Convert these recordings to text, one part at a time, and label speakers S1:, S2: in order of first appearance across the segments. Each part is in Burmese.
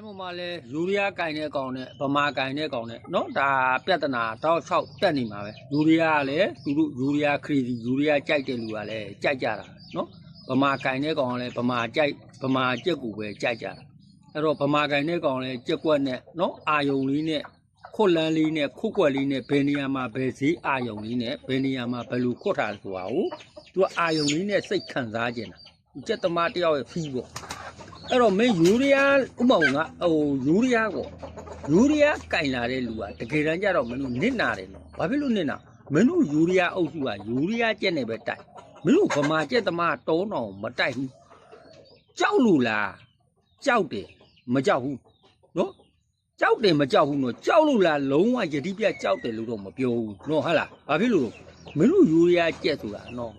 S1: တိုင်းပေါ်မှာလဲယူရီးယားကင်တဲ့ကောင်နဲ့ဗမာကင်တဲ့ကောင်နဲ့နော်ဒါပြဿနာတောက်လျှောက်တက်နေမှာပဲယူရီးယားကလည်းသူတို့ယူရီးယားခရီးယူရီးယားကြိုက်တဲ့လူကလည်းကြိုက်ကြတာနော်ဗမာကင်တဲ့ကောင်ကလည်းဗမာကြက်ကူပဲကြိုက်ကြတာအဲ့တော့ဗမာကင်တဲ့ကောင်လည်းကြက်ကွက်နဲ့နော်အာယုံလေးနဲ့ခွတ်လန်းလေးနဲ့ခုတ်ကွက်လေးနဲ့ဘယ်နေရာမှာဘယ်ဈေးအာယုံလေးနဲ့ဘယ်နေရာမှာဘယ်လိုခွတ်ထားဆိုတာကိုသူကအာယုံလေးနဲ့စိတ်ခံစားကျင်တာကြက်သမားတယောက်ရဲ့ဖီးပေါ့အဲ့တော့မင်းယူရီးယားဥမောင်ကယူရီးယားကိုယူရီးယားကင်လာတဲ့လူကတကယ်တမ်းကျတော့မင်းတို့နစ်နာတယ်နော်ဘာဖြစ်လို့နစ်နာမင်းတို့ယူရီးယားအုပ်စုကယူရီးယားကြက်နေပဲတိုက်မင်းတို့ဗမာကြက်သမားတောင်းအောင်မတိုက်ဘူးကြောက်လို့လားကြောက်တယ်မကြောက်ဘူးနော်ကြောက်တယ်မကြောက်ဘူးနော်ကြောက်လို့လားလုံးဝယတိပြကြောက်တယ်လို့တော့မပြောဘူးနော်ဟုတ်လားဘာဖြစ်လို့မင်းတို့ယူရီးယားကြက်ဆိုတာနော်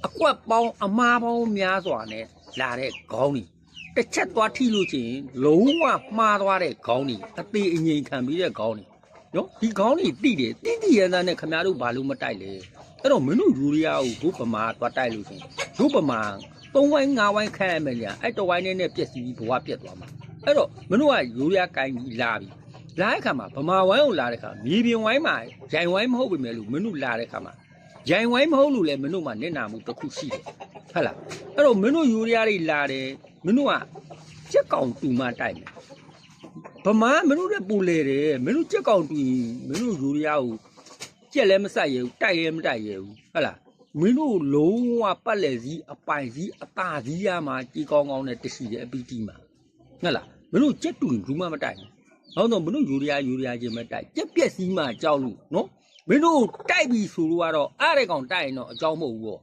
S1: အကွက်ပေါင်းအမားပေါင်းများစွာနဲ့လာတဲ့ခေါင်းကြီးတစ်ချက်သွားထိလို့ချင်းလုံးဝမှားသွားတဲ့ခေါင်းကြီးအသေးအငိမ်ခံပြီးတဲ့ခေါင်းကြီးနော်ဒီခေါင်းကြီးတိတယ်တိရတဲ့နဲ့ခမားတို့ဘာလို့မတိုက်လဲအဲ့တော့မင်းတို့ယူရီးယားကိုဒုဗမာသွားတိုက်လို့ချင်းဒုဗမာ3ဝိုင်း5ဝိုင်းခန့်ရမယ်ညာအဲ့တဝိုင်းနဲ့ပြက်စီးဘဝပြက်သွားမှာအဲ့တော့မင်းတို့ကယူရီးယားကိုင်းပြီးလာပြီလာတဲ့ခါမှာဗမာဝိုင်းကိုလာတဲ့ခါမြေပြင်ဝိုင်းမှာရိုင်ဝိုင်းမဟုတ်ပေမဲ့လို့မင်းတို့လာတဲ့ခါမှာရိုင်ဝိုင်းမဟုတ်လို့လေမင်းတို့မှနစ်နာမှုတစ်ခုရှိတယ်ဟုတ်လားအဲ့တော့မင်းတို့ယူရီးယားတွေလာတယ်မင်းတို့ကကြက်ကောင်တူမတိုက်မယ်ဗမာမင်းတို့လည်းပူလေတယ်မင်းတို့ကြက်ကောင်တူမင်းတို့ယူရီးယားကိုကြက်လည်းမဆက်ရဘူးတိုက်လည်းမတိုက်ရဘူးဟုတ်လားမင်းတို့လုံးဝပတ်လက်စည်းအပိုင်စည်းအသာစည်းရမှာကြီးကောင်းကောင်းနဲ့တရှိတယ်အပီတီမှာဟုတ်လားမင်းတို့ကြက်တူဘူးမှမတိုက်ဘူးနောက်တော့မင်းတို့ယူရီးယားချင်းမတိုက်ကြက်ပြက်စည်းမှကြောက်လို့နော်မင်းတို့တိုက်ပြီဆိုလို့ကတော့အားတဲ့ကောင်တိုက်ရင်တော့အကြောင်းမဟုတ်ဘူးပေါ့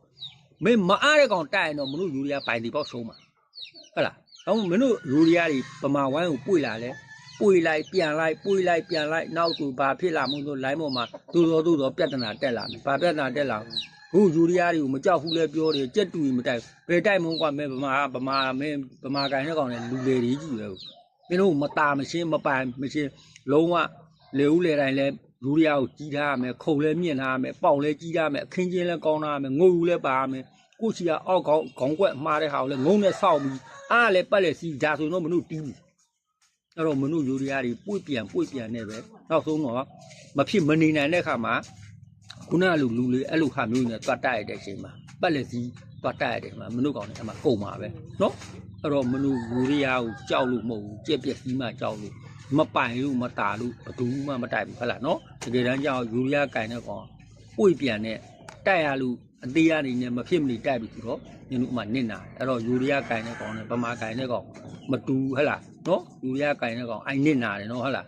S1: မင်းမအားတဲ့ကောင်တိုက်ရင်တော့မင်းတို့ယူရီးယားပိုင်တီပေါက်ဆုံးမှာဟုတ်လားတော့မင်းတို့ယူရီးယားတွေဗမာဝိုင်းကိုပွေလာလဲပွေလိုက်ပြန်လိုက်ပွေလိုက်ပြန်လိုက်နောက်သူဘာဖြစ်လာမှုလို့လိုင်းပေါ်မှာသို့တော်ပြဿနာတက်လာမယ်ဘာပြဿနာတက်လာဟိုယူရီးယားတွေကိုမကြောက်ဘူးလဲပြောတယ်ကြက်တူမတိုက်ဘယ်တိုက်မုန်းကွာမင်းဗမာမင်းဗမာကိုင်တဲ့ကောင်နဲ့လူလေတွေကြီးပဲမင်းတို့မตาမရှင်းမပိုင်မရှင်းလုံးဝလေဦးလေတိုင်းလဲယူရီးယားကိုကြီးထားရမယ်ခုံလဲမြင့်ထားရမယ်ပေါင်လဲကြီးထားရမယ်အခင်းချင်းလဲကောင်းထားရမယ်ငုံယူလဲပါရမယ်ကိုချီကအောက်ခေါင်းကွက်မှားတဲ့ဟာကိုလဲငုံနဲ့ဆောက်ပြီးအားလဲပတ်လဲစီဒါဆိုတော့မတို့တီးဘူးအဲ့တော့မတို့ယူရီးယားတွေပွေ့ပြန်နေပဲနောက်ဆုံးတော့မဖြစ်မနေနိုင်တဲ့ခါမှာခုနကလူလေးအဲ့လိုဟာမျိုးနဲ့တွတ်တိုက်ရတဲ့အချိန်မှာပတ်လက်စီတွတ်တိုက်ရတဲ့မှာမတို့ကောင်နဲ့အမှကုန်ပါပဲနော်အဲ့တော့မတို့ယူရီးယားကိုကြောက်လို့မဟုတ်ဘူးကြက်ပြက်စီးမှကြောက်လို့မပိုင်လို့မတာလို့ဘယ်သူမှမတိုက်ဘူးဟုတ်လားနော်တကယ်တမ်းကျတော့ယူရီးယားကင်တဲ့ကောင်ပွေ့ပြန်နဲ့တိုက်ရလို့အသေးရနေနဲ့မဖြစ်မနေတိုက်ပြီဆိုတော့ညတို့မှနစ်နာအဲ့တော့ယူရီးယားကင်တဲ့ကောင်နဲ့ဗမာကင်တဲ့ကောင်မတူဟုတ်လားနော်ယူရီးယားကင်တဲ့ကောင်အိုင်နစ်နာတယ်နော်ဟုတ်လား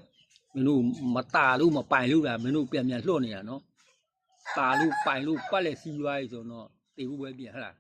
S1: မင်းတို့မတာလို့မပိုင်လို့လားမင်းတို့ပြန်လွှတ်နေတာနော်တာလို့ပိုင်လို့ပတ်လက်စီးသွားပြီဆိုတော့တေဘူးပဲပြန်ဟုတ်လား